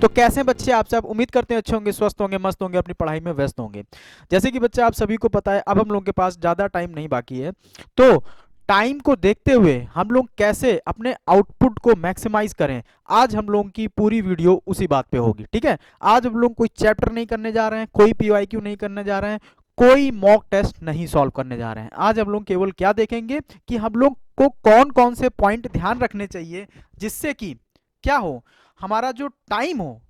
तो कैसे बच्चे आप सब उम्मीद करते हैं अच्छे होंगे, स्वस्थ होंगे, मस्त होंगे, अपनी पढ़ाई में व्यस्त होंगे। जैसे कि बच्चे आप सभी को पता है, अब हम लोगों के पास ज़्यादा टाइम नहीं बाकी है। तो टाइम को देखते हुए हम लोग कैसे अपने आउटपुट को मैक्सिमाइज करें, आज हम लोगों की पूरी वीडियो उसी बात पे होगी। ठीक है, आज हम लोग कोई चैप्टर नहीं करने जा रहे हैं, कोई पीवाईक्यू नहीं करने जा रहे हैं, कोई मॉक टेस्ट नहीं सॉल्व करने जा रहे हैं। आज हम लोग केवल क्या देखेंगे कि हम लोग को कौन कौन से पॉइंट ध्यान रखने चाहिए, जिससे कि क्या हो, हमारा जो टाइम हो,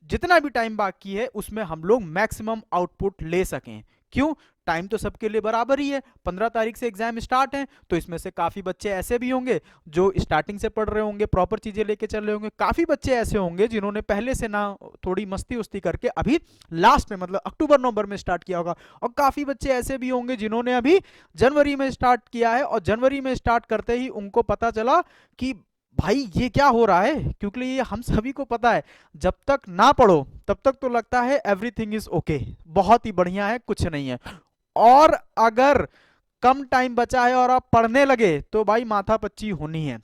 जितना भी टाइम बाकी है उसमें हम लोग मैक्सिमम आउटपुट ले सकें। क्यों? टाइम तो सबके लिए बराबर ही है। 15 तारीख से एग्जाम स्टार्ट है, तो इसमें से काफी बच्चे ऐसे भी होंगे जो स्टार्टिंग से पढ़ रहे होंगे, प्रॉपर चीजें लेके चल रहे होंगे। काफी बच्चे ऐसे होंगे जिन्होंने पहले से ना थोड़ी मस्ती उस्ती करके अभी लास्ट में, मतलब अक्टूबर नवंबर में स्टार्ट किया होगा। और काफी बच्चे ऐसे भी होंगे जिन्होंने अभी जनवरी में स्टार्ट किया है, और जनवरी में स्टार्ट करते ही उनको पता चला कि भाई ये क्या हो रहा है। क्योंकि ये हम सभी को पता है, जब तक ना पढ़ो तब तक तो लगता है एवरीथिंग इज ओके, बहुत ही बढ़िया है, कुछ नहीं है। और अगर कम टाइम बचा है और आप पढ़ने लगे तो भाई माथा पच्ची होनी है।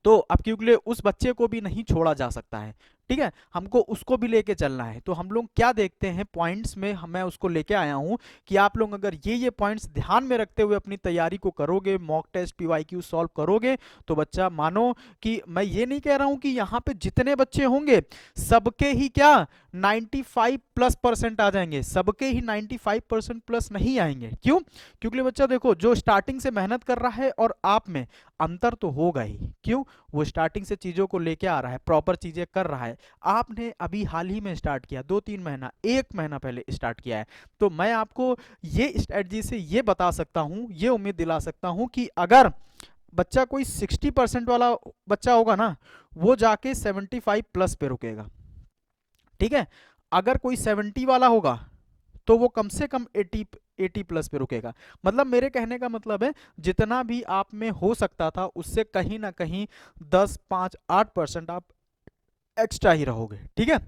तो अब क्योंकि उस बच्चे को भी नहीं छोड़ा जा सकता है। ठीक है, हमको उसको भी लेके चलना है। तो हम लोग क्या देखते हैं पॉइंट्स में, मैं उसको लेके आया हूं कि आप लोग अगर ये पॉइंट्स ध्यान में रखते हुए अपनी तैयारी को करोगे, मॉक टेस्ट पीवाईक्यू सॉल्व करोगे, तो बच्चा मानो कि मैं ये नहीं कह रहा हूं कि यहाँ पे जितने बच्चे होंगे सबके ही क्या 95+% आ जाएंगे, सबके ही 95% प्लस नहीं आएंगे। क्यों? क्योंकि बच्चा देखो, जो स्टार्टिंग से मेहनत कर रहा है और आप में अंतर तो होगा ही। क्यों? वो स्टार्टिंग से चीजों को लेके आ रहा है, प्रॉपर चीजें कर रहा है। आपने अभी हाल ही में स्टार्ट किया, 2-3 महीना, 1 महीना पहले स्टार्ट किया है। तो मैं आपको ये स्ट्रेटजी से ये बता सकता हूं, ये उम्मीद दिला सकता हूं कि अगर बच्चा कोई 60% वाला बच्चा होगा ना, वो जाके 75+ पे रुकेगा। ठीक है, अगर कोई 70 वाला होगा तो वो कम से कम 80+ पे रुकेगा। मतलब मेरे कहने का मतलब है, जितना भी आप में हो सकता था उससे कहीं ना कहीं 10, 5, 8% आप एक्स्ट्रा ही रहोगे। ठीक है,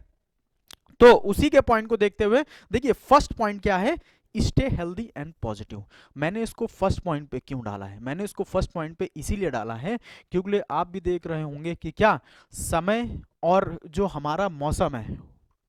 तो उसी के पॉइंट को देखते हुए देखिए, फर्स्ट पॉइंट क्या है, स्टे हेल्दी एंड पॉजिटिव। मैंने इसको फर्स्ट पॉइंट पे क्यों डाला है? मैंने इसको फर्स्ट पॉइंट पे इसीलिए डाला है क्योंकि आप भी देख रहे होंगे कि क्या समय और जो हमारा मौसम है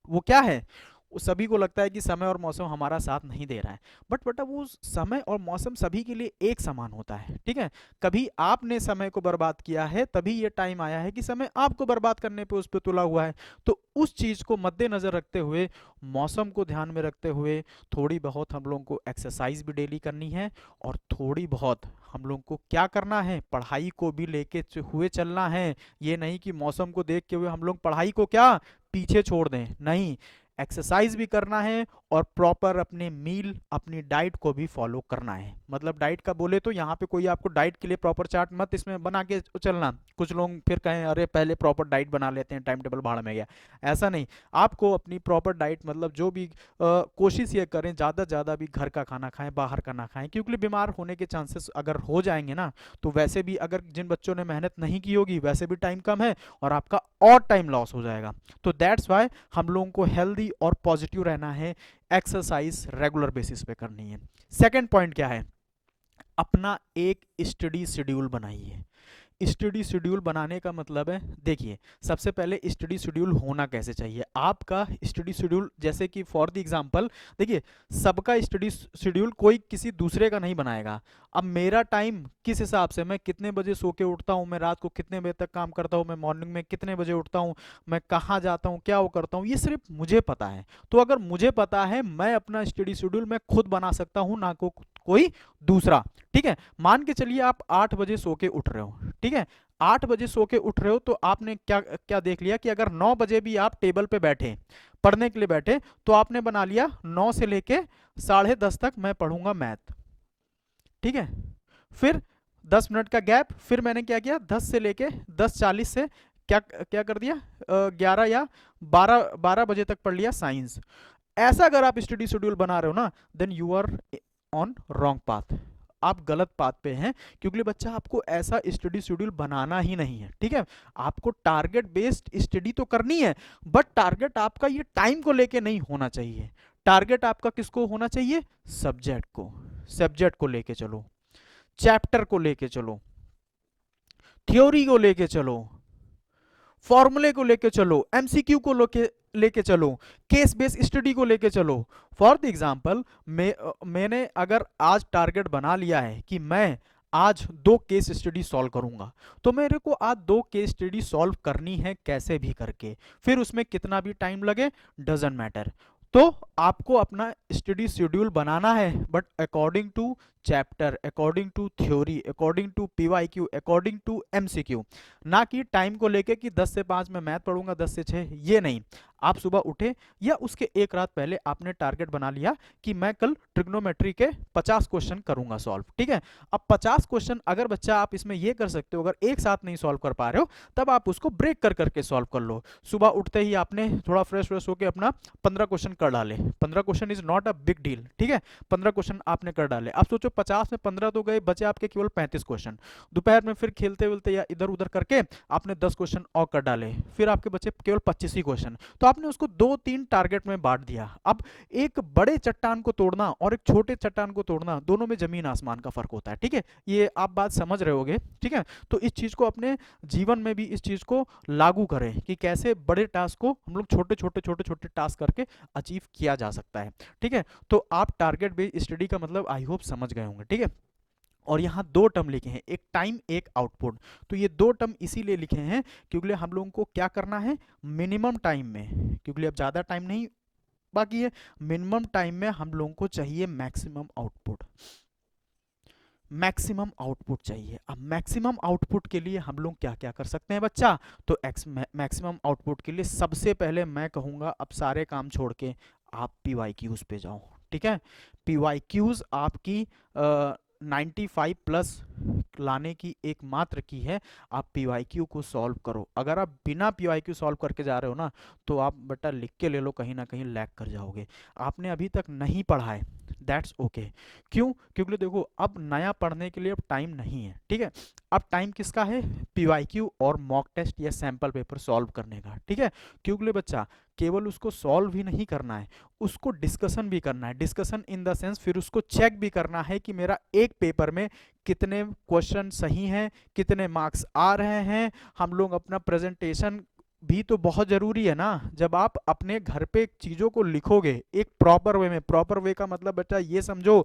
वो क्या है, सभी को लगता है कि समय और मौसम हमारा साथ नहीं दे रहा है। बट बेटा, वो समय और मौसम सभी के लिए एक समान होता है। ठीक है, कभी आपने समय को बर्बाद किया है, तभी ये टाइम आया है कि समय आपको बर्बाद करने पे उस पर तुला हुआ है। तो उस चीज को मद्देनजर रखते हुए, मौसम को ध्यान में रखते हुए, थोड़ी बहुत हम लोगों को एक्सरसाइज भी डेली करनी है, और थोड़ी बहुत हम लोग को क्या करना है, पढ़ाई को भी लेके हुए चलना है। ये नहीं कि मौसम को देख के हुए हम लोग पढ़ाई को क्या पीछे छोड़ दें, नहीं, एक्सरसाइज भी करना है और प्रॉपर अपने मील, अपनी डाइट को भी फॉलो करना है। मतलब डाइट का बोले तो यहाँ पे कोई आपको डाइट के लिए प्रॉपर चार्ट मत इसमें बना के चलना। कुछ लोग फिर कहें अरे पहले प्रॉपर डाइट बना लेते हैं, टाइम टेबल भाड़ में गया। ऐसा नहीं, आपको अपनी प्रॉपर डाइट, मतलब जो भी कोशिश ये करें ज़्यादा से ज़्यादा भी घर का खाना खाएं, बाहर का ना खाएं। क्योंकि बीमार होने के चांसेस अगर हो जाएंगे ना, तो वैसे भी अगर जिन बच्चों ने मेहनत नहीं की होगी वैसे भी टाइम कम है और आपका और टाइम लॉस हो जाएगा। तो दैट्स वाई हम लोगों को हेल्दी और पॉजिटिव रहना है, एक्सरसाइज रेगुलर बेसिस पे करनी है। सेकंड पॉइंट क्या है, अपना एक स्टडी शेड्यूल बनाइए। स्टडी शेड्यूल बनाने का मतलब है, देखिए, सबसे पहले स्टडी शेड्यूल होना कैसे चाहिए आपका स्टडी शेड्यूल, जैसे कि फॉर द एग्जांपल देखिए, सबका स्टडी शेड्यूल कोई किसी दूसरे का नहीं बनाएगा। अब मेरा टाइम किस हिसाब से, मैं कितने बजे सो के उठता हूँ, मैं रात को कितने बजे तक काम करता हूँ, मैं मॉर्निंग में कितने बजे उठता हूँ, मैं कहाँ जाता हूँ, क्या वो करता हूँ, ये सिर्फ मुझे पता है। तो अगर मुझे पता है, मैं अपना स्टडी शेड्यूल मैं खुद बना सकता हूँ, ना को कोई दूसरा। ठीक है, मान के चलिए आप 8 बजे सो के उठ रहे हो। ठीक है, 8 बजे सो के उठ रहे हो, तो आपने क्या क्या देख लिया कि अगर 9 बजे भी आप टेबल पे बैठे, पढ़ने के लिए बैठे, तो आपने बना लिया 9 से लेके 10:30 तक मैं पढ़ूंगा मैथ। ठीक है, फिर 10 मिनट का गैप, फिर मैंने क्या किया, 10 से लेके 10:40 से क्या क्या कर दिया, 11 या 12 बजे तक पढ़ लिया साइंस। ऐसा अगर आप स्टडी शेड्यूल बना रहे हो ना, then you are on wrong path, आप गलत पाथ पे हैं। क्योंकि बच्चा, आपको ऐसा स्टडी शेड्यूल बनाना ही नहीं है। ठीक है, आपको टारगेट बेस्ड स्टडी तो करनी है, बट टारगेट आपका ये टाइम को लेके नहीं होना चाहिए। टारगेट आपका किसको होना चाहिए, सब्जेक्ट को। सब्जेक्ट को लेके चलो, चैप्टर को लेके चलो, थ्योरी को लेके चलो, फॉर्मूले को लेके चलो, एमसीक्यू को लेके चलो, केस बेस्ड स्टडी को लेके चलो। फॉर द एग्जांपल मैंने अगर आज टारगेट बना लिया है कि मैं आज 2 केस स्टडी सॉल्व करूंगा, तो मेरे को आज 2 केस स्टडी सॉल्व करनी है कैसे भी करके, फिर उसमें कितना भी टाइम लगे डजंट मैटर। तो आपको अपना स्टडी शेड्यूल बनाना है, but according to chapter, according to theory, according to PYQ, according to MCQ, ना कि टाइम को लेके कि 10 से 5 मैं मैथ पढ़ूंगा, 10 से 6, ये नहीं। आप सुबह उठे या उसके एक रात पहले आपने टारगेट बना लिया कि मैं कल ट्रिग्नोमेट्री के 50 क्वेश्चन करूंगा सॉल्व, ठीक है। अब 50 क्वेश्चन अगर बच्चा आप इसमें ये कर सकते हो, अगर एक साथ नहीं सॉल्व कर पा रहे हो तब आप उसको ब्रेक कर करके सॉल्व कर लो। सुबह उठते ही आपने थोड़ा फ्रेश फ्रेश होकर अपना 15 क्वेश्चन कर डाले, 15 question is not a big deal, ठीक है। 15 क्वेश्चन आपने कर डाले, आप सोचो 50 में 15 तो गए, बचे आपके केवल 35 क्वेश्चन। दोपहर में फिर खेलते वेलते या इधर उधर करके आपने 10 क्वेश्चन और कर डाले, फिर आपके बचे केवल 25 ही क्वेश्चन। तो आपने उसको 2-3 टारगेट में बांट दिया। अब एक बड़े चट्टान को तोड़ना और एक छोटे चट्टान को तोड़ना, दोनों में जमीन आसमान का फर्क होता है, ठीक है। ये आप बात समझ रहे होगे, ठीक है। तो इस चीज को अपने जीवन में भी इस चीज को लागू करें कि कैसे बड़े टास्क को हम लोग छोटे छोटे छोटे छोटे टास्क करके अचीव किया जा सकता है, ठीक है। तो आप टारगेट बेस्ड स्टडी का मतलब आई होप समझ गए होंगे, ठीक है। और यहाँ 2 टर्म लिखे हैं, एक टाइम एक आउटपुट। तो ये 2 टर्म इसीलिए लिखे हैं क्योंकि हम लोगों को क्या करना है, मिनिमम टाइम में, क्योंकि अब ज्यादा टाइम नहीं बाकी है, मिनिमम टाइम में हम लोगों को चाहिए मैक्सिमम आउटपुट। मैक्सिमम आउटपुट चाहिए। अब मैक्सिमम आउटपुट के लिए हम लोग क्या क्या कर सकते हैं बच्चा, तो मैक्सिमम आउटपुट के लिए सबसे पहले मैं कहूंगा अब सारे काम छोड़ के आप पीवाईक्यूज पे जाओ, ठीक है। पीवाईक्यूज आपकी 95 प्लस लाने की एकमात्र की है, आप पीवाईक्यू को सॉल्व करो। अगर आप बिना पीवाईक्यू सॉल्व करके जा रहे हो ना, तो आप बेटा लिख के ले लो, कहीं ना कहीं लैग कर जाओगे। आपने अभी तक नहीं पढ़ा है, दैट्स ओके। क्यों, क्योंकि देखो अब नया पढ़ने के लिए अब टाइम नहीं है, ठीक है। अब टाइम किसका है, पीवाईक्यू और मॉक टेस्ट या सैंपल पेपर सॉल्व करने का, ठीक है। क्योंकि बच्चा केवल उसको सॉल्व ही नहीं करना है, उसको डिस्कशन भी करना है। डिस्कशन इन द सेंस फिर उसको चेक भी करना है कि मेरा एक पेपर में कितने क्वेश्चन सही हैं, कितने मार्क्स आ रहे हैं। हम लोग अपना प्रेजेंटेशन भी तो बहुत जरूरी है ना। जब आप अपने घर पे चीजों को लिखोगे एक प्रॉपर वे में, प्रॉपर वे का मतलब बेटा ये समझो,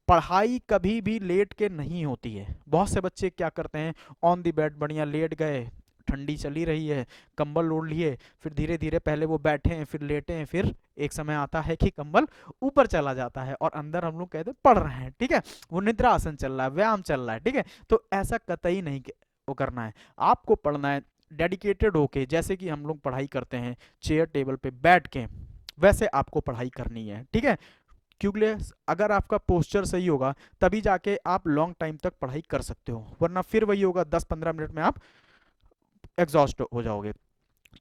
पढ़ाई कभी भी लेट के नहीं होती है। बहुत से बच्चे क्या करते हैं, ऑन दी बेड बढ़िया लेट गए, ठंडी चली रही है, कंबल ओढ़ लिए, फिर धीरे धीरे पहले वो बैठे हैं, फिर लेटे हैं, फिर एक समय आता है कि कंबल ऊपर चला जाता है और अंदर हम लोग कहते हैं पढ़ रहे हैं, ठीक है। वो निद्रा आसन चल रहा है, व्यायाम चल रहा है, ठीक है। तो ऐसा कतई नहीं वो करना है, आपको पढ़ना है डेडिकेटेड होके, जैसे कि हम लोग पढ़ाई करते हैं चेयर टेबल पे बैठ के, वैसे आपको पढ़ाई करनी है, ठीक है। क्योंकि अगर आपका पोस्चर सही होगा तभी जाके आप लॉन्ग टाइम तक पढ़ाई कर सकते हो, वरना फिर वही होगा 10-15 मिनट में आप एग्जॉस्ट हो जाओगे।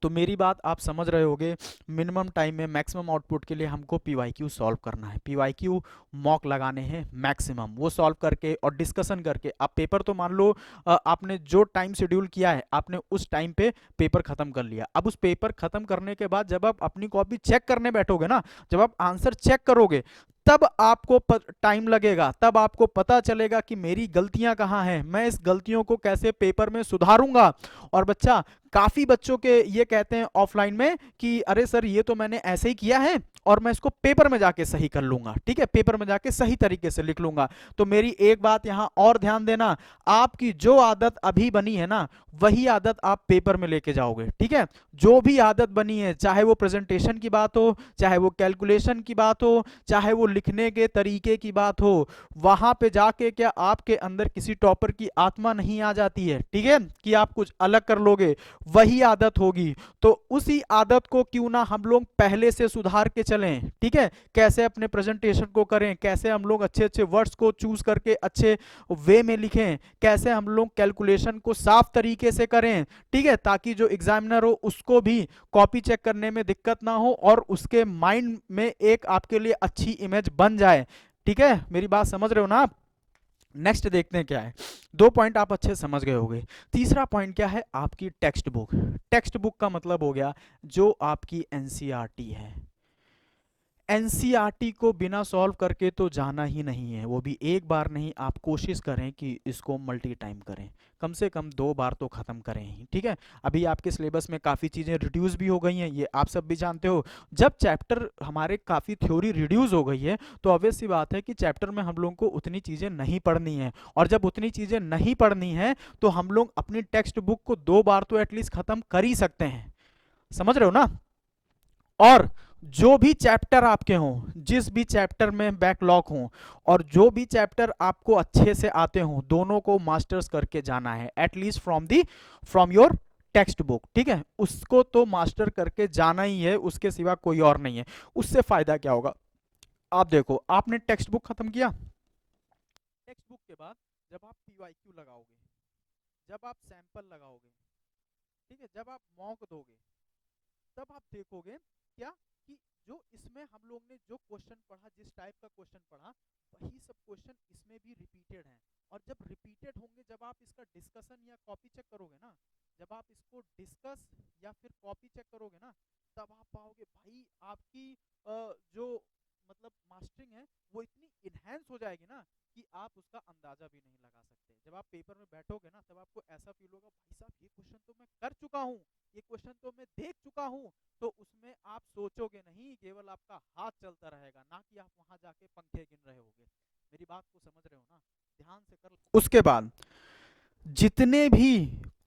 तो मेरी बात आप समझ रहे होगे, मिनिमम टाइम में मैक्सिमम आउटपुट के लिए हमको पीवाईक्यू सॉल्व करना है, पीवाईक्यू मॉक लगाने हैं मैक्सिमम, वो सॉल्व करके और डिस्कशन करके। आप पेपर तो मान लो आपने जो टाइम शेड्यूल किया है आपने उस टाइम पे पेपर खत्म कर लिया। अब उस पेपर खत्म करने के बाद जब आप अपनी कॉपी चेक करने बैठोगे ना, जब आप आंसर चेक करोगे तब आपको टाइम लगेगा, तब आपको पता चलेगा कि मेरी गलतियां कहाँ हैं, मैं इस गलतियों को कैसे पेपर में सुधारूंगा। और बच्चा काफी बच्चों के ये कहते हैं ऑफलाइन में कि अरे सर ये तो मैंने ऐसे ही किया है और मैं इसको पेपर में जाके सही कर लूंगा, ठीक है, पेपर में जाके सही तरीके से लिख लूंगा। तो मेरी एक बात यहां और ध्यान देना, आपकी जो आदत अभी बनी है ना, वही आदत आप पेपर में लेके जाओगे, ठीक है। जो भी आदत बनी है, चाहे वो प्रेजेंटेशन की बात हो, चाहे वो कैलकुलेशन की बात हो, चाहे वो लिखने के तरीके की बात हो, वहां पे जाके क्या आपके अंदर किसी टॉपर की आत्मा नहीं आ जाती है, ठीक है, कि आप कुछ अलग कर लोगे, वही आदत होगी। तो उसी आदत को क्यों ना हम लोग पहले से सुधार के चलें, ठीक है। कैसे अपने प्रेजेंटेशन को करें, कैसे हम लोग अच्छे अच्छे वर्ड्स को चूज करके अच्छे वे में लिखें, कैसे हम लोग कैलकुलेशन को साफ तरीके से करें, ठीक है, ताकि जो एग्जामिनर हो उसको भी कॉपी चेक करने में दिक्कत ना हो और उसके माइंड में एक आपके लिए अच्छी इमेज बन जाए, ठीक है। मेरी बात समझ रहे हो ना आप। नेक्स्ट देखते हैं क्या है, 2 पॉइंट आप अच्छे समझ गए होंगे। तीसरा पॉइंट क्या है, आपकी टेक्स्ट बुक। टेक्स्ट बुक का मतलब हो गया जो आपकी एनसीईआरटी है। एनसीईआरटी को बिना सॉल्व करके तो जाना ही नहीं है, वो भी एक बार नहीं, आप कोशिश करें कि इसको मल्टी टाइम करें, कम से कम 2 बार तो ख़त्म करें ही, ठीक है। अभी आपके सिलेबस में काफ़ी चीज़ें रिड्यूस भी हो गई हैं, ये आप सब भी जानते हो। जब चैप्टर हमारे काफ़ी थ्योरी रिड्यूस हो गई है तो ऑब्वियस सी बात है कि चैप्टर में हम लोगों को उतनी चीज़ें नहीं पढ़नी है, और जब उतनी चीज़ें नहीं पढ़नी है तो हम लोग अपनी टेक्स्ट बुक को 2 बार तो एटलीस्ट ख़त्म कर ही सकते हैं, समझ रहे हो ना। और जो भी चैप्टर आपके हों, जिस भी चैप्टर में बैकलॉग हों, और जो भी चैप्टर आपको अच्छे से आते हों, दोनों को मास्टर्स करके जाना है, at least from your text book, ठीक है। उसको तो मास्टर करके जाना ही है, उसके सिवा कोई और नहीं है। उससे फायदा क्या होगा, आप देखो, आपने टेक्स्ट बुक खत्म किया, टेक्स्ट बुक के बाद जब आप पीवाईक्यू लगाओगे, जब आप सैंपल लगाओगे, ठीक है, जब आप मॉक दोगे, तब आप देखोगे क्या कि जो इसमें हम लोग ने जो क्वेश्चन पढ़ा, जिस टाइप का क्वेश्चन पढ़ा, वही सब क्वेश्चन इसमें भी रिपीटेड हैं। और जब रिपीटेड होंगे, जब आप इसका डिस्कशन या कॉपी चेक करोगे ना, जब आप इसको डिस्कस या फिर कॉपी चेक करोगे ना, तब आप पाओगे भाई आपकी जो मतलब मास्टरिंग है वो इतनी इनहेंस हो जाएगी ना कि आप उसका अंदाजा भी नहीं लगा सकते। जब आप पेपर में बैठोगे ना, तब आपको ऐसा फील होगा भाई साहब ये क्वेश्चन तो मैं कर चुका हूँ, ये क्वेश्चन तो मैं देख चुका हूँ। तो उसमें आप सोचोगे नहीं, केवल आपका हाथ चलता रहेगा, ना कि आप वहां जाके पंखे गिन रहे होगे। मेरी बात को समझ रहे हो ना, ध्यान से कर। उसके बाद जितने भी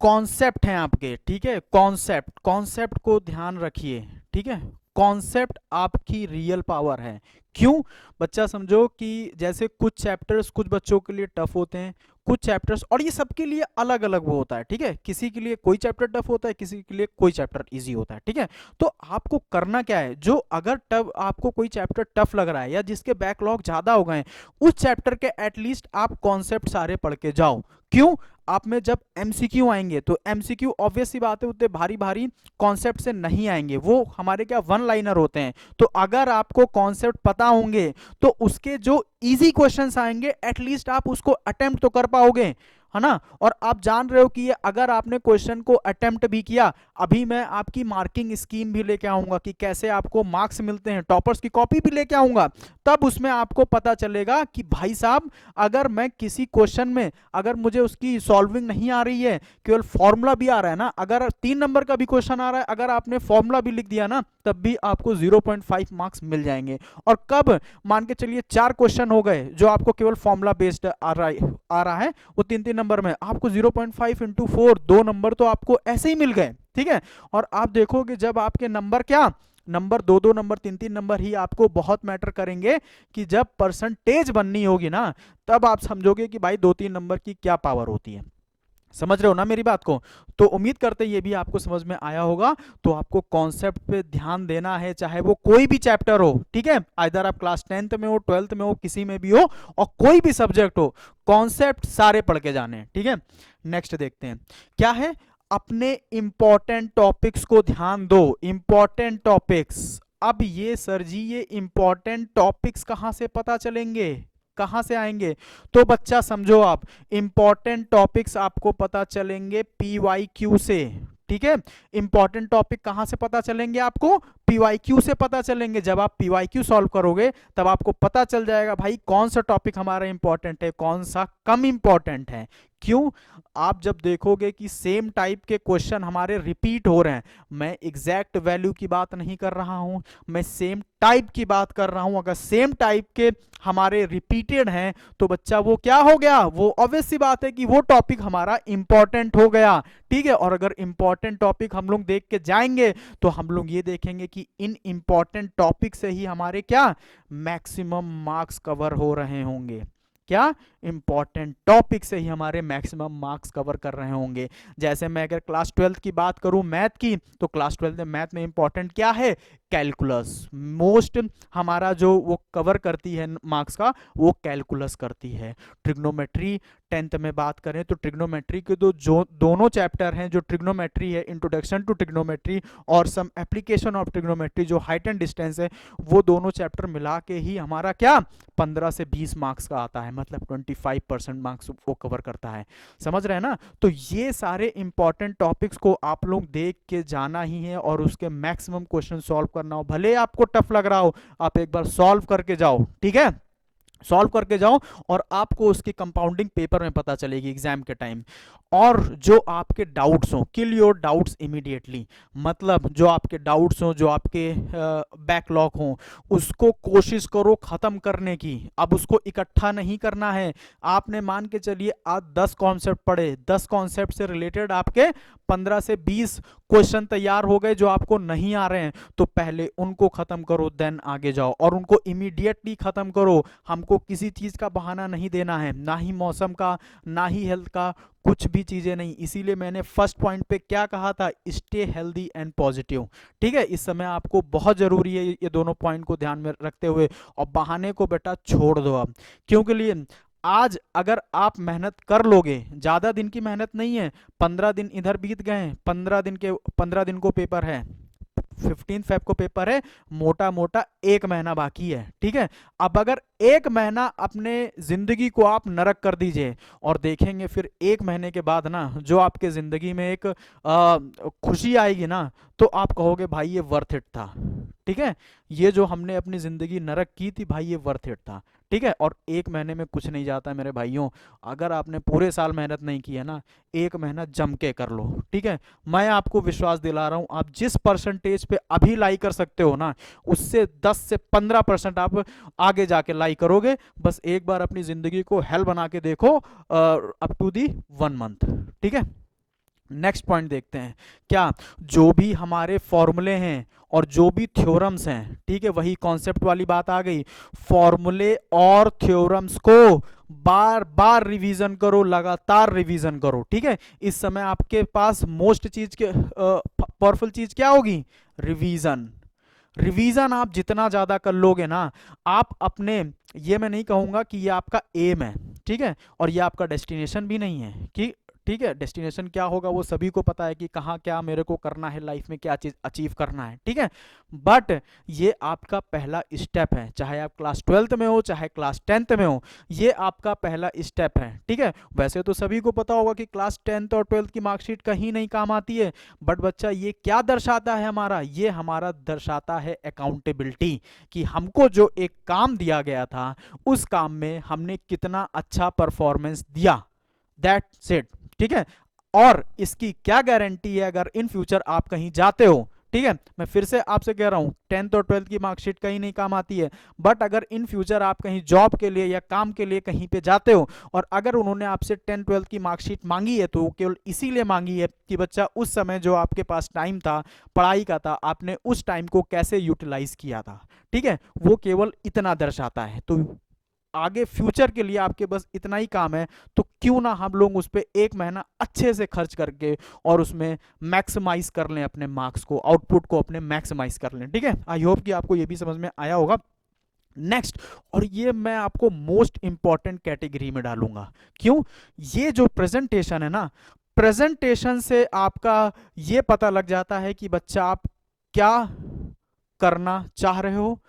कॉन्सेप्ट हैं आपके, ठीक है, कॉन्सेप्ट कॉन्सेप्ट को ध्यान रखिए, ठीक है। कॉन्सेप्ट आपकी रियल पावर है। क्यों, बच्चा समझो कि जैसे कुछ चैप्टर्स कुछ बच्चों के लिए टफ होते हैं, कुछ चैप्टर्स, और ये सबके लिए अलग अलग वो होता है, ठीक है। किसी के लिए कोई चैप्टर टफ होता है, किसी के लिए कोई चैप्टर इजी होता है, ठीक है। तो आपको करना क्या है, जो अगर टफ आपको कोई चैप्टर टफ लग रहा है या जिसके बैकलॉग ज्यादा हो गए, उस चैप्टर के एटलीस्ट आप कॉन्सेप्ट सारे पढ़ के जाओ। क्यों, आप में जब एमसीक्यू आएंगे तो एमसीक्यू ऑब्वियस सी बात है उतने भारी भारी कॉन्सेप्ट से नहीं आएंगे, वो हमारे क्या वन लाइनर होते हैं। तो अगर आपको कॉन्सेप्ट पता होंगे तो उसके जो इजी क्वेश्चंस आएंगे एटलीस्ट आप उसको अटेम्प्ट तो कर पाओगे, है ना। और आप जान रहे हो कि ये अगर आपने क्वेश्चन को अटेम्प्ट भी किया, अभी मैं आपकी मार्किंग स्कीम भी लेके आऊंगा कि कैसे आपको मार्क्स मिलते हैं, टॉपर्स की कॉपी भी लेके आऊंगा, तब उसमें आपको पता चलेगा कि भाई साहब अगर मैं किसी क्वेश्चन में अगर मुझे उसकी सॉल्विंग नहीं आ रही है, केवल फॉर्मूला भी आ रहा है ना, अगर 3 नंबर का भी क्वेश्चन आ रहा है, अगर आपने फॉर्मूला भी लिख दिया ना, तब भी आपको 0.5 मार्क्स मिल जाएंगे। और कब, मान के चलिए 4 क्वेश्चन हो गए जो आपको केवल फॉर्मूला बेस्ड आ रहा है, वो 3-3 नंबर में, आपको 0.5 इंटू 4 2 नंबर तो आपको ऐसे ही मिल गए, ठीक है। और आप देखोगे जब आपके नंबर क्या, नंबर 2-2 नंबर 3-3 नंबर ही आपको बहुत मैटर करेंगे, कि जब परसेंटेज बननी होगी ना, तब आप समझोगे कि भाई 2-3 नंबर की क्या पावर होती है। समझ रहे हो ना मेरी बात को। तो उम्मीद करते हैं ये भी आपको समझ में आया होगा। तो आपको कॉन्सेप्ट पे ध्यान देना है, चाहे वो कोई भी चैप्टर हो, ठीक है, आइदर आप क्लास 10th में हो, 12th में हो, किसी में भी हो, और कोई भी सब्जेक्ट हो, कॉन्सेप्ट सारे पढ़ के जाने हैं, ठीक है। नेक्स्ट देखते हैं क्या है, अपने इंपॉर्टेंट टॉपिक्स को ध्यान दो, इंपॉर्टेंट टॉपिक्स। अब ये सर जी ये इंपॉर्टेंट टॉपिक्स कहां से पता चलेंगे, कहां से आएंगे, तो बच्चा समझो आप, इंपॉर्टेंट टॉपिक्स आपको पता चलेंगे पीवाईक्यू से, ठीक है। इंपॉर्टेंट टॉपिक कहां से पता चलेंगे आपको, पीवाईक्यू से पता चलेंगे। जब आप पीवाईक्यू सॉल्व करोगे तब आपको पता चल जाएगा भाई कौन सा टॉपिक हमारा इंपॉर्टेंट है, कौन सा कम इंपॉर्टेंट है। क्यों, आप जब देखोगे कि सेम टाइप के क्वेश्चन हमारे रिपीट हो रहे हैं, मैं एग्जैक्ट वैल्यू की बात नहीं कर रहा हूं, मैं सेम टाइप की बात कर रहा हूं। अगर सेम टाइप के हमारे रिपीटेड हैं तो बच्चा वो क्या हो गया, वो ऑब्वियस सी बात है कि वो टॉपिक हमारा इंपॉर्टेंट हो गया, ठीक है। और अगर इंपॉर्टेंट टॉपिक हम लोग देख के जाएंगे तो हम लोग ये देखेंगे कि इन इंपॉर्टेंट टॉपिक से ही हमारे क्या मैक्सिमम मार्क्स कवर हो रहे होंगे, क्या इंपॉर्टेंट टॉपिक से ही हमारे मैक्सिमम मार्क्स कवर कर रहे होंगे। जैसे मैं अगर क्लास 12th की बात करूं मैथ की, तो क्लास 12th में मैथ में इंपॉर्टेंट क्या है, कैलकुलस, मोस्ट हमारा जो वो कवर करती है मार्क्स का, वो कैलकुलस करती है। ट्रिग्नोमेट्री 10th में बात करें तो ट्रिग्नोमेट्री के जो दोनों चैप्टर हैं, जो ट्रिग्नोमेट्री है, इंट्रोडक्शन टू ट्रिग्नोमेट्री और सम एप्लीकेशन ऑफ ट्रिग्नोमेट्री, जो हाइट एंड डिस्टेंस है, वो दोनों चैप्टर मिला के ही हमारा क्या 15 से 20 मार्क्स का आता है। मतलब 25% मार्क्स वो कवर करता है। समझ रहे हैं ना? तो ये सारे इंपॉर्टेंट टॉपिक्स को आप लोग देख के जाना ही है और उसके मैक्सिमम क्वेश्चन सॉल्व करना हो, भले आपको टफ लग रहा हो, आप एक बार सॉल्व करके जाओ, ठीक है? सॉल्व करके जाओ और आपको उसकी कंपाउंडिंग पेपर में पता चलेगी एग्जाम के टाइम। और जो आपके डाउट्स हो, किल योर डाउट्स इमीडिएटली, मतलब जो आपके डाउट्स हो, जो आपके बैकलॉग हो, उसको कोशिश करो खत्म करने की। अब उसको इकट्ठा नहीं करना है। आपने मान के चलिए आज 10 कॉन्सेप्ट पढ़े, 10 कॉन्सेप्ट से रिलेटेड आपके 15 से 20 क्वेश्चन तैयार हो गए जो आपको नहीं आ रहे हैं, तो पहले उनको खत्म करो, देन आगे जाओ और उनको इमीडिएटली खत्म करो। हमको किसी चीज का बहाना नहीं देना है, ना ही मौसम का, ना ही हेल्थ का, कुछ भी चीजें नहीं। इसीलिए मैंने फर्स्ट पॉइंट पे क्या कहा था, स्टे हेल्दी एंड पॉजिटिव, ठीक है? इस समय आपको बहुत जरूरी है ये दोनों पॉइंट को ध्यान में रखते हुए, और बहाने को बेटा छोड़ दो अब। क्योंकि लिए आज अगर आप मेहनत कर लोगे, ज्यादा दिन की मेहनत नहीं है, 15 दिन इधर बीत गए, 15 दिन को पेपर है, 15 फेब को पेपर है, मोटा मोटा 1 महीना बाकी है, ठीक है? अब अगर 1 महीना अपने जिंदगी को आप नरक कर दीजिए और देखेंगे फिर 1 महीने के बाद ना जो आपके जिंदगी में एक खुशी आएगी ना, तो आप कहोगे भाई ये वर्थ इट था, ठीक है? ये जो हमने अपनी जिंदगी नरक की थी भाई, ये वर्थ इट था, ठीक है? और 1 महीने में कुछ नहीं जाता मेरे भाइयों। अगर आपने पूरे साल मेहनत नहीं की है ना, 1 महीना जम के कर लो, ठीक है? मैं आपको विश्वास दिला रहा हूं, आप जिस परसेंटेज पे अभी लाई कर सकते हो ना, उससे 10 से 15% आप आगे जाके लाई करोगे। बस एक बार अपनी जिंदगी को हेल बना के देखो, अप टू दी 1 मंथ, ठीक है? नेक्स्ट पॉइंट देखते हैं। क्या जो भी हमारे फॉर्मूले हैं और जो भी थ्योरम्स हैं, ठीक है, वही कॉन्सेप्ट वाली बात आ गई। फॉर्मूले और थ्योरम्स को बार बार रिवीजन करो, लगातार रिवीजन करो, ठीक है? इस समय आपके पास मोस्ट चीज के पावरफुल चीज क्या होगी? रिवीजन। रिवीजन आप जितना ज्यादा कर लोगे ना, आप अपने, ये मैं नहीं कहूंगा कि ये आपका एम है, ठीक है, और ये आपका डेस्टिनेशन भी नहीं है कि, ठीक है, डेस्टिनेशन क्या होगा वो सभी को पता है कि कहाँ क्या मेरे को करना है लाइफ में, क्या चीज अचीव करना है, ठीक है? बट ये आपका पहला स्टेप है, चाहे आप क्लास 12th में हो, चाहे क्लास 10th में हो, ये आपका पहला स्टेप है, ठीक है? वैसे तो सभी को पता होगा कि क्लास 10th और 12th की मार्कशीट कहीं नहीं काम आती है, बट बच्चा ये क्या दर्शाता है हमारा? ये हमारा दर्शाता है अकाउंटेबिलिटी, कि हमको जो एक काम दिया गया था उस काम में हमने कितना अच्छा परफॉर्मेंस दिया, दैट्स इट, ठीक है? और इसकी क्या गारंटी है अगर इन फ्यूचर आप कहीं जाते हो, ठीक है? मैं फिर से आपसे कह रहा हूं, 10th और 12th की मार्कशीट कहीं नहीं काम आती है, बट अगर इन फ्यूचर आप कहीं जॉब के लिए या काम के लिए कहीं पे जाते हो और अगर उन्होंने आपसे 10th 12th की मार्कशीट मांगी है, तो केवल इसीलिए मांगी है कि बच्चा उस समय जो आपके पास टाइम था पढ़ाई का था, आपने उस टाइम को कैसे यूटिलाइज किया था, ठीक है? वो केवल इतना दर्शाता है। तो आगे फ्यूचर के लिए आपके बस इतना ही काम है, तो क्यों ना हम लोग उस पर 1 महीना अच्छे से खर्च करके और उसमें मैक्सिमाइज कर लें अपने मार्क्स को, आउटपुट को अपने मैक्सिमाइज कर लें, ठीक है? आई होप कि आपको ये भी समझ में आया होगा। नेक्स्ट, और ये मैं आपको मोस्ट इंपॉर्टेंट कैटेगरी में डालूंगा। क्यों? ये जो प्रेजेंटेशन है ना, प्रेजेंटेशन से आपका ये पता लग जाता है कि बच्चा आप क्या करना चाह रहे हो,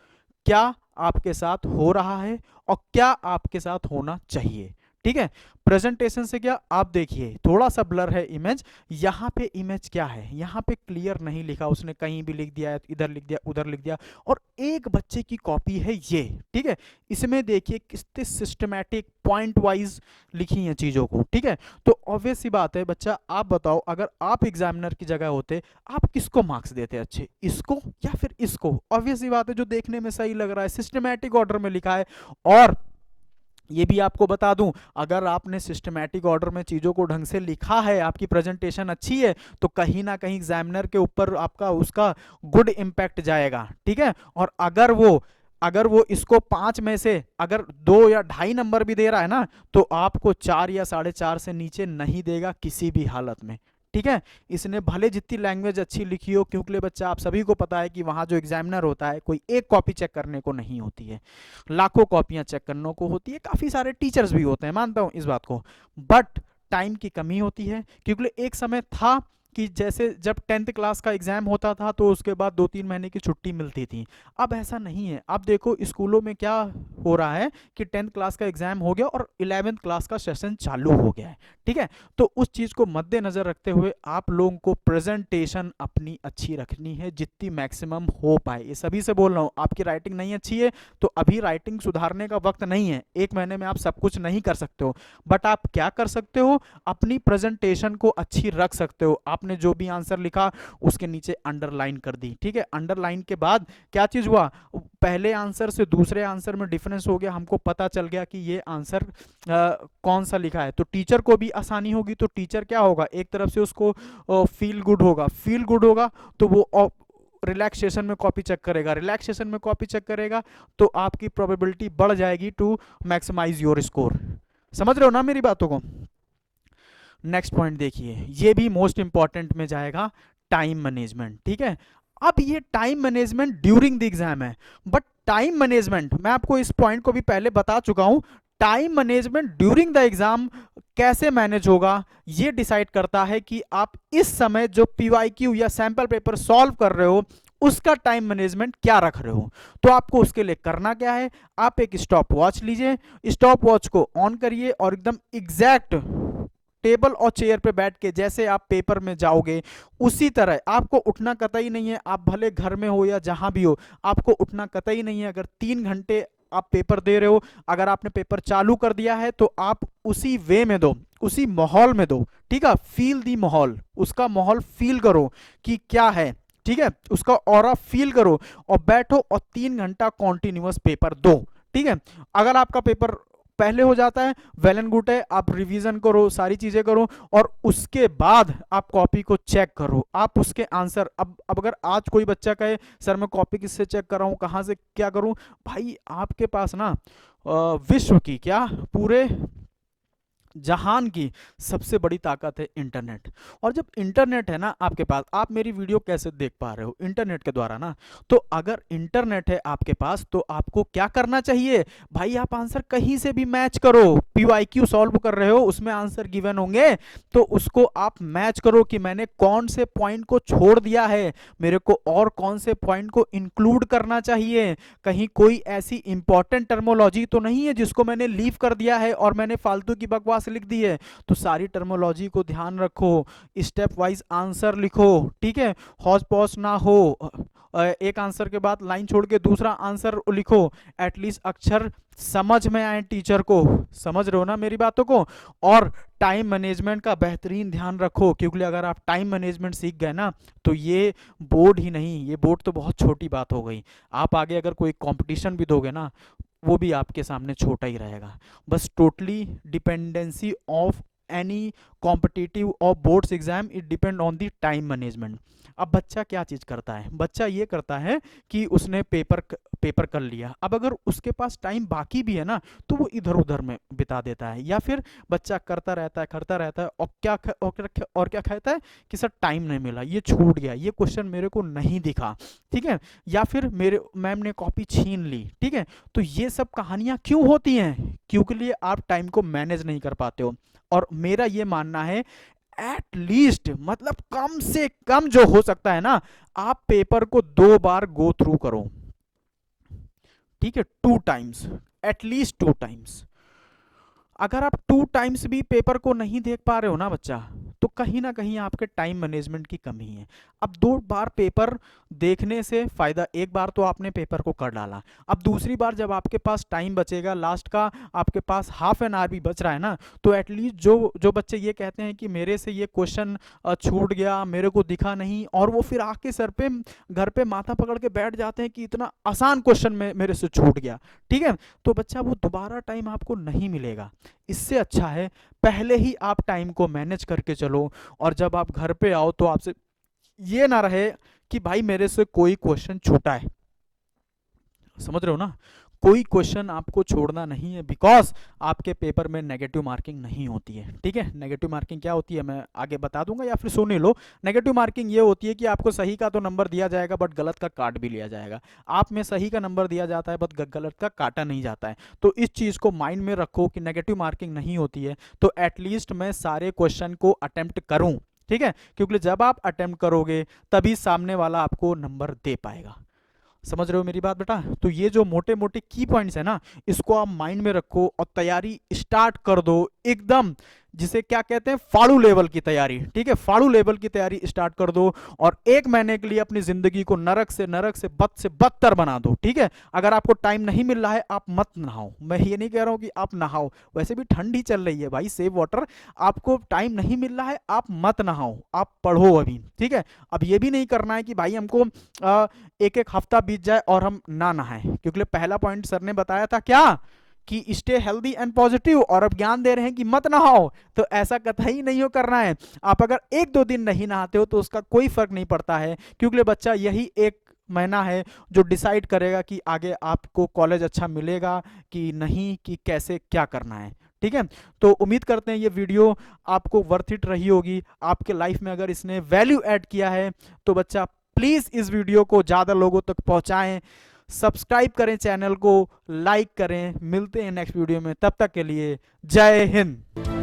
क्या आपके साथ हो रहा है और क्या आपके साथ होना चाहिए, ठीक है? प्रेजेंटेशन से क्या, आप देखिए थोड़ा सा ब्लर है इमेज, यहाँ पे इमेज क्या है, यहाँ पे क्लियर नहीं लिखा, उसने कहीं भी लिख दिया, इधर लिख दिया, उधर लिख दिया, और एक बच्चे की कॉपी है ये, ठीक है? इसमें देखिए कितने सिस्टमैटिक पॉइंट वाइज लिखी हैं चीजों को, ठीक है? तो ऑब्वियस सी बात है बच्चा, आप बताओ अगर आप एग्जामिनर की जगह होते, आप किसको मार्क्स देते अच्छे, इसको या फिर इसको? ऑब्वियस सी बात है जो देखने में सही लग रहा है, सिस्टमैटिक ऑर्डर में लिखा है। और ये भी आपको बता दूं, अगर आपने सिस्टमैटिक ऑर्डर में चीज़ों को ढंग से लिखा है, आपकी प्रेजेंटेशन अच्छी है, तो कहीं ना कहीं एग्जामिनर के ऊपर आपका उसका गुड इम्पैक्ट जाएगा, ठीक है? और अगर वो इसको 5 में से अगर 2 या 2.5 नंबर भी दे रहा है ना, तो आपको 4 या 4.5 से नीचे नहीं देगा किसी भी हालत में, ठीक है? इसने भले जितनी लैंग्वेज अच्छी लिखी हो, क्योंकि बच्चा आप सभी को पता है कि वहां जो एग्जामिनर होता है कोई एक कॉपी चेक करने को नहीं होती है, लाखों कॉपियां चेक करने को होती है। काफी सारे टीचर्स भी होते हैं, मानता हूं इस बात को, बट टाइम की कमी होती है। क्योंकि एक समय था कि जैसे जब 10th क्लास का एग्जाम होता था तो उसके बाद 2-3 महीने की छुट्टी मिलती थी। अब ऐसा नहीं है। अब देखो स्कूलों में क्या हो रहा है कि 10th क्लास का एग्जाम हो गया और 11th क्लास का सेशन चालू हो गया है, ठीक है। तो उस चीज़ को मद्देनजर रखते हुए आप लोगों को प्रेजेंटेशन अपनी अच्छी रखनी है, जितनी मैक्सिमम हो पाए। ये सभी से बोल रहा हूँ, आपकी राइटिंग नहीं अच्छी है तो अभी राइटिंग सुधारने का वक्त नहीं है। 1 महीने में आप सब कुछ नहीं कर सकते हो, बट आप क्या कर सकते हो, अपनी प्रेजेंटेशन को अच्छी रख सकते हो। आपने जो भी आंसर लिखा उसके नीचे अंडरलाइन कर दी, ठीक है। अंडरलाइन के बाद क्या चीज हुआ, पहले आंसर से दूसरे आंसर में डिफरेंस हो गया, हमको पता चल गया कि ये आंसर कौन सा लिखा है। तो टीचर को भी आसानी होगी। तो टीचर क्या होगा, एक तरफ से उसको फील गुड होगा, फील गुड होगा तो वो रिलैक्सेशन में कॉपी चेक करेगा, रिलैक्सेशन में कॉपी चेक करेगा तो आपकी प्रोबेबिलिटी बढ़ जाएगी टू मैक्सिमाइज योर स्कोर। समझ रहे हो ना मेरी बातों को। नेक्स्ट पॉइंट देखिए, ये भी मोस्ट इंपॉर्टेंट में जाएगा, टाइम मैनेजमेंट, ठीक है। अब ये time management during the exam है, बट टाइम मैनेजमेंट मैं आपको इस पॉइंट को भी पहले बता चुका हूं। Time management during the exam कैसे मैनेज होगा, ये डिसाइड करता है कि आप इस समय जो पीवाईक्यू या सैंपल पेपर सॉल्व कर रहे हो उसका टाइम मैनेजमेंट क्या रख रहे हो। तो आपको उसके लिए करना क्या है, आप एक स्टॉप वॉच लीजिए, स्टॉप वॉच को ऑन करिए और एकदम एग्जैक्ट टेबल और चेयर पे बैठ के जैसे आप पेपर में जाओगे उसी तरह आपको उठना कतई नहीं है। आप भले घर में हो या जहां भी हो, आपको उठना कतई नहीं है। अगर 3 घंटे आप पेपर दे रहे हो, अगर आपने पेपर चालू कर दिया है तो आप उसी वे में दो, उसी माहौल में दो, ठीक है। फील दी माहौल, उसका माहौल फील करो कि क्या है, ठीक है, उसका ऑरा फील करो और बैठो और 3 घंटा कॉन्टिन्यूअस पेपर दो, ठीक है। अगर आपका पेपर पहले हो जाता है वेल एंड गुड है, आप रिवीजन करो, सारी चीजें करो और उसके बाद आप कॉपी को चेक करो, आप उसके आंसर। अब अगर आज कोई बच्चा कहे सर मैं कॉपी किससे चेक कर रहा हूँ, कहाँ से क्या करूँ, भाई आपके पास ना विश्व की क्या पूरे जहान की सबसे बड़ी ताकत है इंटरनेट। और जब इंटरनेट है ना आपके पास, आप मेरी वीडियो कैसे देख पा रहे हो, इंटरनेट के द्वारा ना। तो अगर इंटरनेट है आपके पास तो आपको क्या करना चाहिए भाई, आप आंसर कहीं से भी मैच करो। पीवाईक्यू सॉल्व कर रहे हो उसमें आंसर गिवन होंगे, तो उसको आप मैच करो कि मैंने कौन से पॉइंट को छोड़ दिया है, मेरे को और कौन से पॉइंट को इंक्लूड करना चाहिए। कहीं कोई ऐसी इंपॉर्टेंट टर्मोलॉजी तो नहीं है जिसको मैंने लीव कर दिया है और मैंने फालतू की बकवास लिख दी है। तो सारी टर्मोलॉजी को ध्यान रखो, स्टेप वाइज आंसर लिखो, ठीक है। हौच पौच ना हो, एक आंसर के बाद लाइन छोड़ के दूसरा आंसर लिखो, एटलीस्ट अक्षर समझ में आए टीचर को। समझ रहे हो ना मेरी बातों को। और टाइम मैनेजमेंट का बेहतरीन ध्यान रखो, क्योंकि अगर आप टाइम मैनेजमेंट सीख गए ना तो ये बोर्ड ही नहीं, ये बोर्ड तो बहुत छोटी बात हो गई। आप आगे अगर कोई कंपटीशन भी दोगे ना वो भी आपके सामने छोटा ही रहेगा। बस totally dependency of any competitive और boards exam it depend on the time management. अब बच्चा क्या चीज करता है, बच्चा ये करता है कि उसने पेपर कर लिया, अब अगर उसके पास टाइम बाकी भी है ना तो वो इधर उधर में बिता देता है, या फिर बच्चा करता रहता है करता रहता है और क्या कहता है कि सर टाइम नहीं मिला, ये छूट गया, ये क्वेश्चन मेरे को नहीं दिखा, ठीक है, या फिर मेरे मैम ने कॉपी छीन ली, ठीक है। तो ये सब कहानियां क्यों होती हैं, क्योंकि लिए आप टाइम को मैनेज नहीं कर पाते हो। और मेरा ये मानना है एट लीस्ट, मतलब कम से कम जो हो सकता है ना, आप पेपर को 2 बार गो थ्रू करो, ठीक है, 2 टाइम्स, एटलीस्ट 2 टाइम्स। अगर आप 2 टाइम्स भी पेपर को नहीं देख पा रहे हो ना बच्चा, तो कहीं ना कहीं आपके टाइम मैनेजमेंट की कमी है। अब 2 बार पेपर देखने से फायदा, एक बार तो आपने पेपर को कर डाला, अब दूसरी बार जब आपके पास टाइम बचेगा, लास्ट का आपके पास हाफ एन आवर भी बच रहा है ना, तो एटलीस्ट जो जो बच्चे ये कहते हैं कि मेरे से ये क्वेश्चन छूट गया, मेरे को दिखा नहीं, और वो फिर आके सर पे घर पे माथा पकड़ के बैठ जाते हैं कि इतना आसान क्वेश्चन मेरे से छूट गया, ठीक है। तो बच्चा वो दोबारा टाइम आपको नहीं मिलेगा। इससे अच्छा है पहले ही आप टाइम को मैनेज करके चलो, और जब आप घर पे आओ तो आपसे ये ना रहे कि भाई मेरे से कोई क्वेश्चन छूटा है। समझ रहे हो ना, कोई क्वेश्चन आपको छोड़ना नहीं है, बिकॉज आपके पेपर में नेगेटिव मार्किंग नहीं होती है, ठीक है। नेगेटिव मार्किंग क्या होती है मैं आगे बता दूंगा, या फिर सुन ही लो। नेगेटिव मार्किंग ये होती है कि आपको सही का तो नंबर दिया जाएगा बट गलत का काट भी लिया जाएगा। आप में सही का नंबर दिया जाता है बट गलत का काटा नहीं जाता है। तो इस चीज़ को माइंड में रखो कि नेगेटिव मार्किंग नहीं होती है, तो एटलीस्ट मैं सारे क्वेश्चन को अटेम्प्ट करूँ, ठीक है, क्योंकि जब आप अटेम्प्ट करोगे तभी सामने वाला आपको नंबर दे पाएगा। समझ रहे हो मेरी बात बेटा? तो ये जो मोटे मोटे की पॉइंट्स है ना, इसको आप माइंड में रखो और तैयारी स्टार्ट कर दो एकदम, जिसे क्या कहते हैं, फाड़ू लेवल की तैयारी। ठीक है, फाड़ू लेवल की तैयारी स्टार्ट कर दो और 1 महीने के लिए अपनी जिंदगी को नरक से बदतर बना दो। ठीक है, अगर आपको टाइम नहीं मिल रहा है आप मत नहाओ, मैं ये नहीं कह रहा हूं कि आप नहाओ, वैसे भी ठंडी चल रही है भाई, सेव वाटर। आपको टाइम नहीं मिल रहा है आप मत नहाओ, आप पढ़ो अभी। ठीक है, अब ये भी नहीं करना है कि भाई हमको एक एक हफ्ता बीत जाए और हम ना नहाएं, क्योंकि पहला पॉइंट सर ने बताया था क्या, कि स्टे हेल्दी एंड पॉजिटिव, और अब ज्ञान दे रहे हैं कि मत नहाओ। तो ऐसा कतई नहीं हो करना है। आप अगर 1-2 दिन नहीं नहाते हो तो उसका कोई फर्क नहीं पड़ता है, क्योंकि बच्चा यही 1 महीना है जो डिसाइड करेगा कि आगे आपको कॉलेज अच्छा मिलेगा कि नहीं, कि कैसे क्या करना है। ठीक है, तो उम्मीद करते हैं ये वीडियो आपको वर्थ इट रही होगी। आपके लाइफ में अगर इसने वैल्यू ऐड किया है तो बच्चा प्लीज इस वीडियो को ज्यादा लोगों तक पहुंचाएं, सब्सक्राइब करें चैनल को, लाइक करें। मिलते हैं नेक्स्ट वीडियो में, तब तक के लिए जय हिंद।